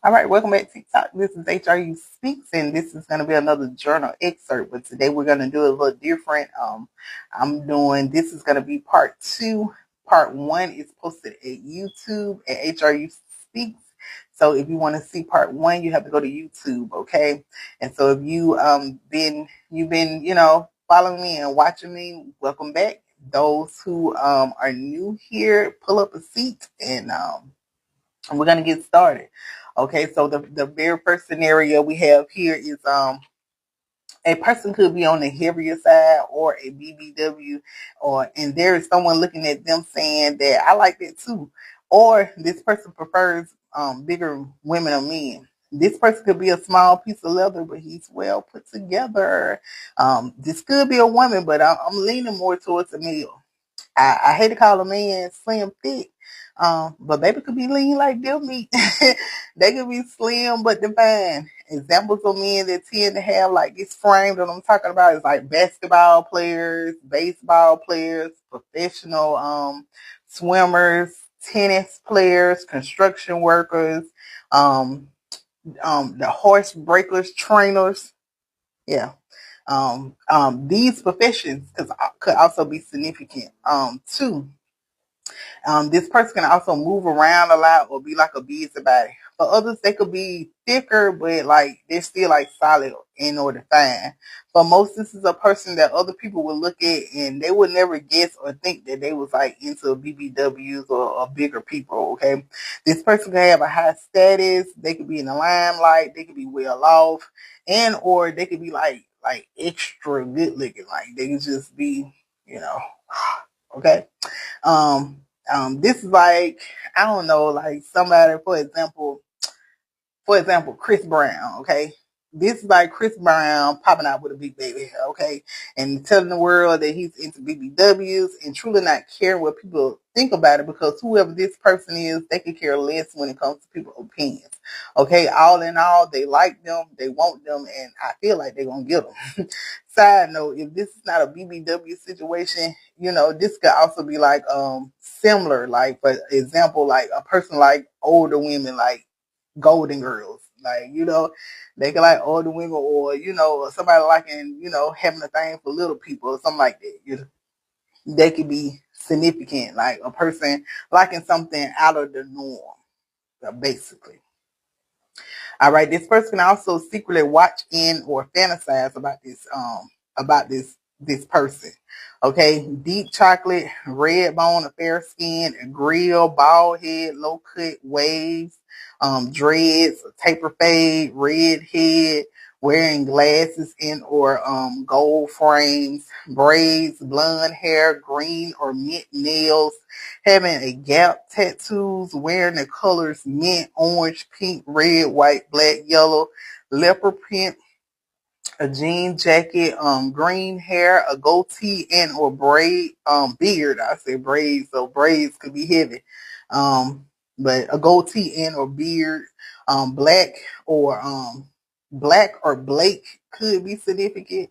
All right, welcome back to TikTok. This is HRU Speaks, and this is going to be another journal excerpt. But today we're going to do a little different. This is going to be part two. Part one is posted at YouTube at HRU Speaks. So if you want to see part one, you have to go to YouTube, okay? And so if you've been following me and watching me, welcome back. Those who are new here, pull up a seat and we're gonna get started. Okay, so the very first scenario we have here is a person could be on the heavier side or a BBW, and there is someone looking at them saying that I like that too, or this person prefers bigger women or men. This person could be a small piece of leather, but he's well put together. This could be a woman, but I'm leaning more towards a male. I hate to call a man slim thick, but baby could be lean like deer meat. They could be slim but divine. Examples of men that tend to have like this frame that I'm talking about is like basketball players, baseball players, professional swimmers, tennis players, construction workers, um, the horse breakers, trainers. Yeah. These professions could also be significant too. This person can also move around a lot or be like a busybody. For others, they could be thicker, but like they're still like solid and or defined. For most, this is a person that other people would look at and they would never guess or think that they was like into BBWs or bigger people. Okay, this person can have a high status. They could be in the limelight. They could be well off, and or they could be like extra good looking. Like they could just be, you know, okay. Um, this is like, I don't know, like somebody, for example, Chris Brown, okay? This is like Chris Brown popping out with a big baby, okay? And telling the world that he's into BBWs and truly not caring what people think about it, because whoever this person is, they can care less when it comes to people's opinions, okay? All in all, they like them, they want them, and I feel like they're going to get them. Side note, if this is not a BBW situation, this could also be like similar, like for example, like a person like older women, like Golden Girls. Like, they can like older women or, somebody liking, having a thing for little people or something like that. They could be significant, like a person liking something out of the norm, basically. All right, this person can also secretly watch in or fantasize about this person. Okay, deep chocolate, red bone, a fair skin, a grill, bald head, low cut waves, dreads, taper fade, red head, wearing glasses in or gold frames, braids, blonde hair, green or mint nails, having a Gap tattoos, wearing the colors mint, orange, pink, red, white, black, yellow, leopard print, a jean jacket, green hair, a goatee and or braid, beard. I say braids, so braids could be heavy. But a goatee and or beard, black or Blake could be significant.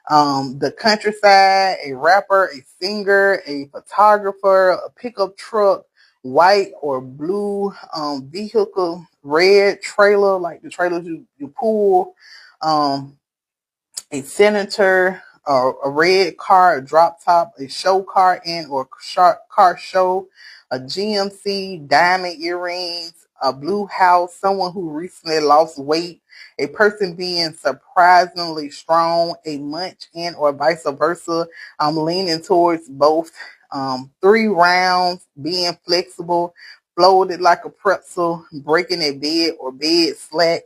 The countryside, a rapper, a singer, a photographer, a pickup truck, white or blue vehicle, red trailer, like the trailers you pull, um, a senator, a red car, a drop top, a show car and or car show, a GMC, diamond earrings, a blue house, someone who recently lost weight, a person being surprisingly strong, a munch and or vice versa. I'm leaning towards both. 3 rounds, being flexible, floated like a pretzel, breaking a bed or bed slack,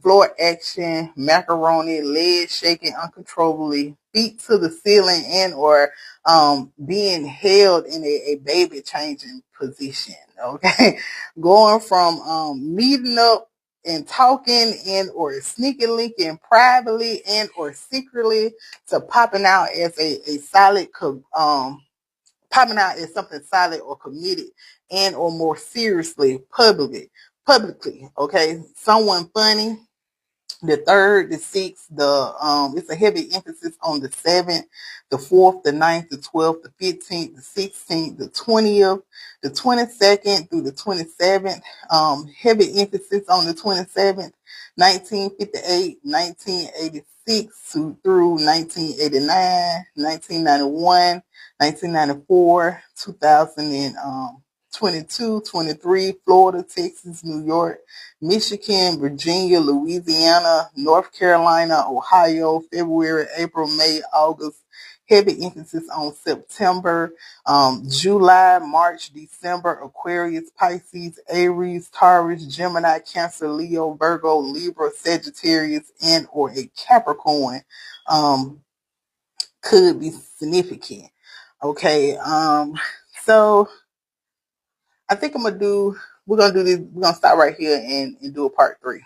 floor action, macaroni, legs shaking uncontrollably, feet to the ceiling and or being held in a baby changing position. Okay. Going from meeting up and talking and or sneaky linking privately and or secretly to popping out as something solid or committed and or more seriously publicly. Okay. Someone funny, The third, the sixth, it's a heavy emphasis on the seventh, the fourth, the ninth, the 12th, the 15th, the 16th, the 20th, the 22nd through the 27th. Heavy emphasis on the 27th, 1958, 1986 through 1989, 1991, 1994, 2022, 23, Florida, Texas, New York, Michigan, Virginia, Louisiana, North Carolina, Ohio, February, April, May, August. Heavy emphasis on September, July, March, December, Aquarius, Pisces, Aries, Taurus, Gemini, Cancer, Leo, Virgo, Libra, Sagittarius, and or a Capricorn could be significant. Okay, so I think we're gonna do this, we're gonna stop right here and do a part 3.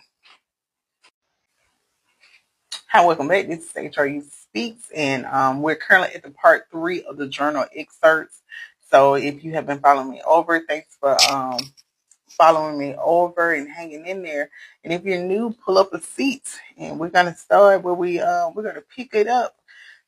Hi, welcome back. This is HRU Speaks, and we're currently at the part 3 of the journal excerpts. So if you have been following me over, thanks for following me over and hanging in there. And if you're new, pull up a seat, and we're gonna start where we're gonna pick it up.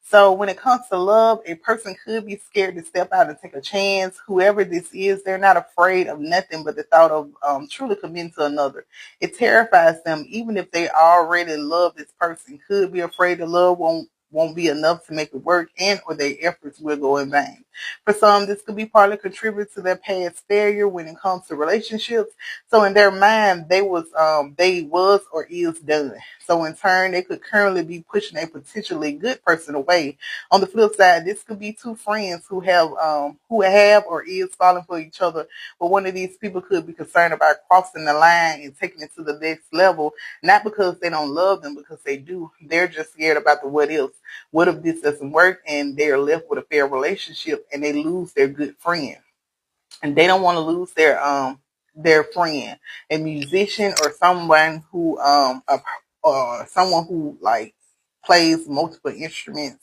So when it comes to love, a person could be scared to step out and take a chance. Whoever this is, they're not afraid of nothing but the thought of truly committing to another. It terrifies them, even if they already love this person. Could be afraid the love won't be enough to make it work, and or their efforts will go in vain. For some, this could be partly contribute to their past failure when it comes to relationships. So in their mind, they was or is done. So in turn, they could currently be pushing a potentially good person away. On the flip side, this could be two friends who have or is falling for each other, but one of these people could be concerned about crossing the line and taking it to the next level, not because they don't love them, because they do. They're just scared about the what ifs. What if this doesn't work and they're left with a fair relationship and they lose their good friend? And they don't want to lose their friend, a musician or someone who like plays multiple instruments.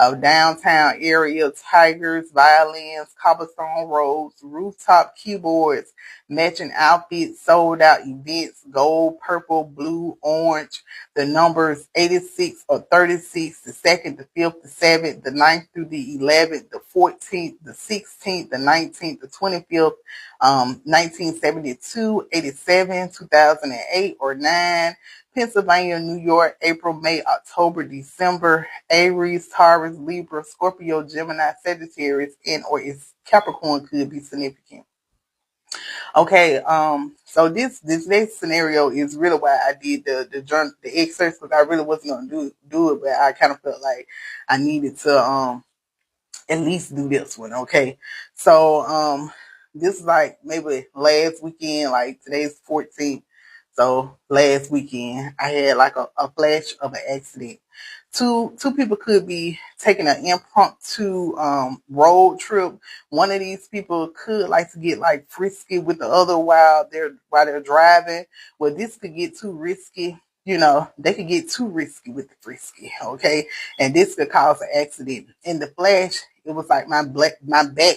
Of downtown area, tigers, violins, cobblestone roads, rooftop keyboards, matching outfits, sold out events, gold, purple, blue, orange, the numbers 86 or 36, the 2nd, the 5th, the 7th, the 9th through the 11th, the 14th, the 16th, the 19th, the 25th, 1972, 87, 2008 or 9, Pennsylvania, New York, April, May, October, December, Aries, Taurus, Libra, Scorpio, Gemini, Sagittarius, and or its Capricorn could be significant. Okay, so this next scenario is really why I did the excerpts, because I really wasn't gonna do it, but I kind of felt like I needed to at least do this one. Okay, so this is like maybe last weekend, like today's 14th. So last weekend I had like a flash of an accident. Two people could be taking an impromptu road trip. One of these people could like to get like frisky with the other while they're driving. Well, this could get too risky. You know, they could get too risky with the frisky, okay? And this could cause an accident. In the flash, it was like my back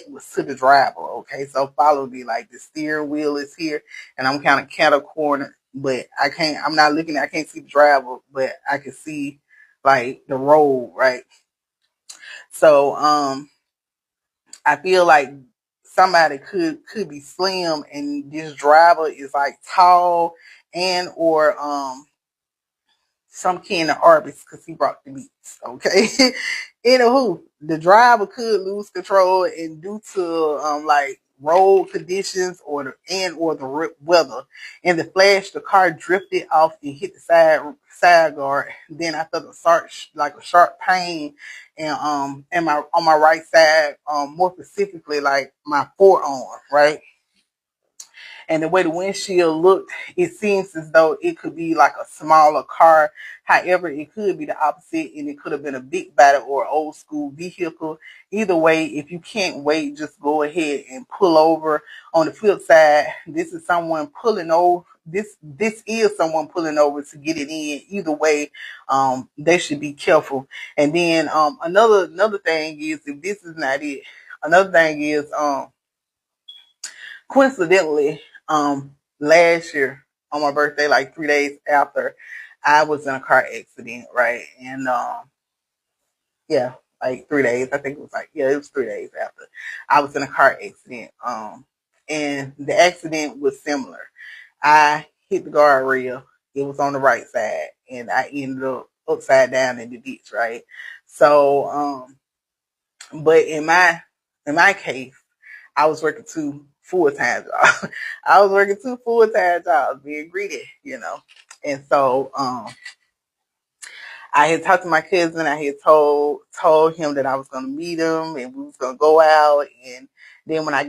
was to the driver, okay? So follow me, like the steering wheel is here, and I'm kind of cattle corner, but I can't see the driver, but I can see like the road, right? So I feel like somebody could be slim, and this driver is like tall and or some can of Arby's because he brought the meats. Okay. Anywho, the driver could lose control, and due to like road conditions or the weather, in the flash, the car drifted off and hit the side guard. Then I felt a sharp pain and my on my right side, more specifically like my forearm, right? And the way the windshield looked, it seems as though it could be like a smaller car. However, it could be the opposite, and it could have been a big body or old school vehicle. Either way, if you can't wait, just go ahead and pull over. On the flip side, this is someone pulling over. This is someone pulling over to get it in. Either way, they should be careful. And then another thing is, if this is not it, another thing is coincidentally, last year on my birthday, like 3 days after, I was in a car accident, right? And yeah, like 3 days. I think it was like, yeah, it was 3 days after I was in a car accident. And the accident was similar. I hit the guardrail. It was on the right side, and I ended up upside down in the ditch, right? So, but in my case, I was working 2 full-time jobs. I was working 2 full-time jobs, being greedy, And so, I had talked to my cousin. I had told him that I was going to meet him and we was going to go out. And then when I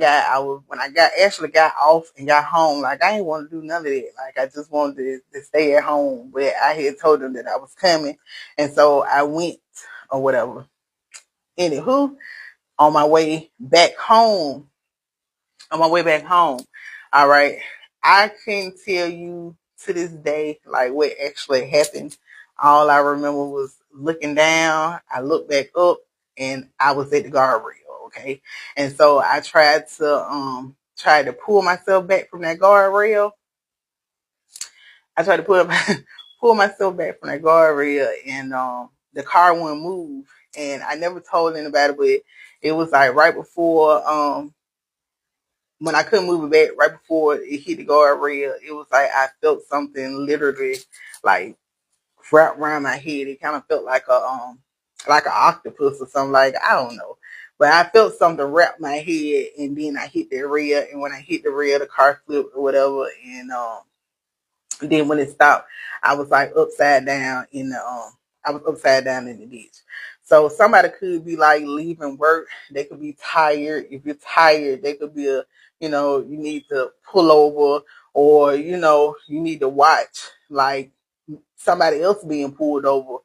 actually got off and got home, like I didn't want to do none of that. Like I just wanted to stay at home. But I had told him that I was coming, and so I went or whatever. Anywho, on my way back home, on my way back home, all right, I can tell you to this day, like what actually happened. All I remember was looking down. I looked back up, and I was at the guardrail. Okay, and so I tried to pull myself back from that guardrail. I tried to pull myself back from that guardrail, and the car wouldn't move. And I never told anybody, but it was like right before when I couldn't move it back, right before it hit the guardrail, it was like I felt something literally like wrapped around my head. It kind of felt like an octopus or something, like I don't know. But I felt something wrap my head, and then I hit the rail, and when I hit the rail, the car flipped or whatever, and then when it stopped, I was like upside down in the I was upside down in the ditch. So somebody could be like leaving work. They could be tired. If you're tired, they could be you need to pull over, or you need to watch like somebody else being pulled over.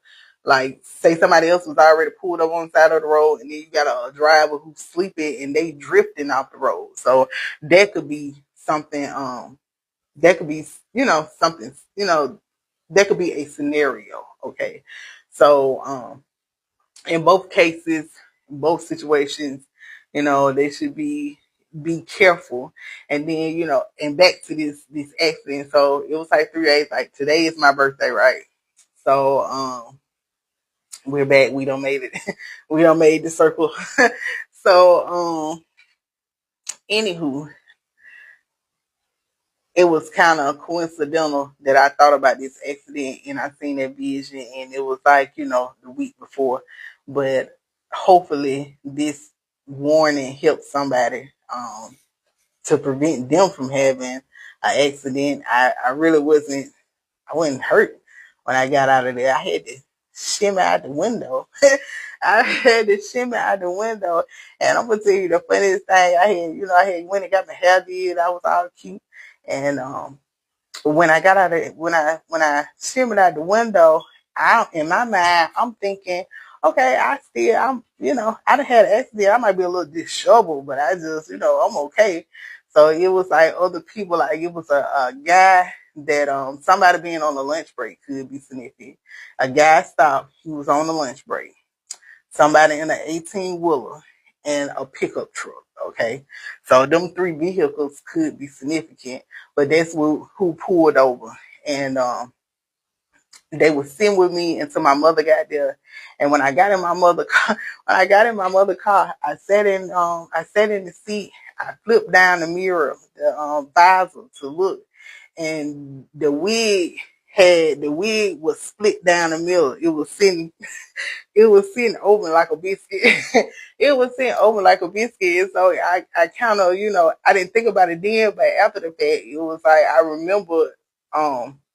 Like say somebody else was already pulled over on the side of the road, and then you got a driver who's sleeping and they drifting off the road. So that could be something. That could be, something, that could be a scenario. Okay. So, in both cases, in both situations, they should be careful. And then, and back to this accident. So it was like 3 days, like today is my birthday, right? So, we're back. We don't made it. We don't made the circle. So, anywho, it was kind of coincidental that I thought about this accident and I seen that vision, and it was like, the week before. But hopefully this warning helped somebody to prevent them from having an accident. I really I wasn't hurt when I got out of there. I had to shimmy out the window. I had to shimmy out the window. And I'm gonna tell you the funniest thing. I had went and got my hair did. I was all cute. And when I got out of when I shimmied out the window, in my mind I'm thinking, okay, I done had an accident. I might be a little disheveled, but I just I'm okay. So it was like other people, like it was a guy that somebody being on the lunch break could be significant. A guy stopped. He was on the lunch break. Somebody in an 18-wheeler and a pickup truck. Okay, so them three vehicles could be significant, but that's who pulled over, and they were sitting with me until my mother got there. And when I got in my mother car, I sat in the seat. I flipped down the mirror, the visor to look, and the wig was split down the middle. It was sitting open like a biscuit. It was sitting open like a biscuit. And so I kind of, I didn't think about it then, but after the fact, it was like I remember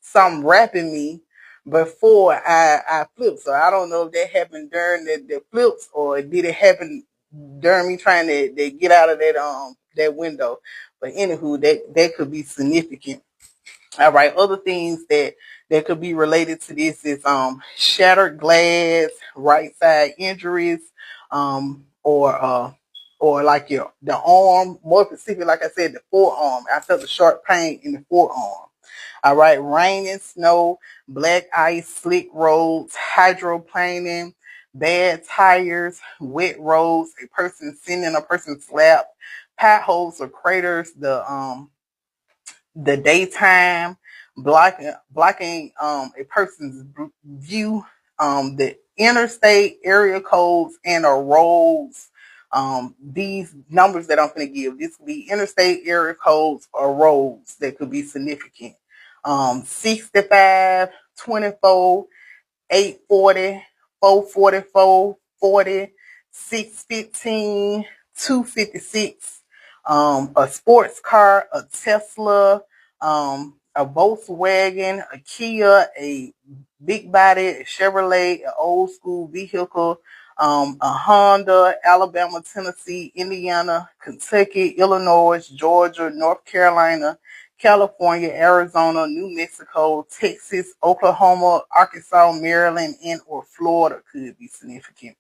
some rapping me before I flipped. So I don't know if that happened during the flips, or did it happen during me trying to get out of that window. But anywho, that could be significant. All right. Other things that could be related to this is shattered glass, right side injuries, or like the arm, more specific, like I said, the forearm. I felt a sharp pain in the forearm. All right, rain and snow, black ice, slick roads, hydroplaning, bad tires, wet roads, a person sitting in a person's lap, potholes or craters, the daytime, blocking a person's view. The interstate area codes and or roads. These numbers that I'm going to give, this could be interstate area codes or roads that could be significant. 65, 24, 840, 444, 40, 615, 256, a sports car, a Tesla, a Volkswagen, a Kia, a big body, a Chevrolet, an old school vehicle, a Honda, Alabama, Tennessee, Indiana, Kentucky, Illinois, Georgia, North Carolina, California, Arizona, New Mexico, Texas, Oklahoma, Arkansas, Maryland, and or Florida could be significant.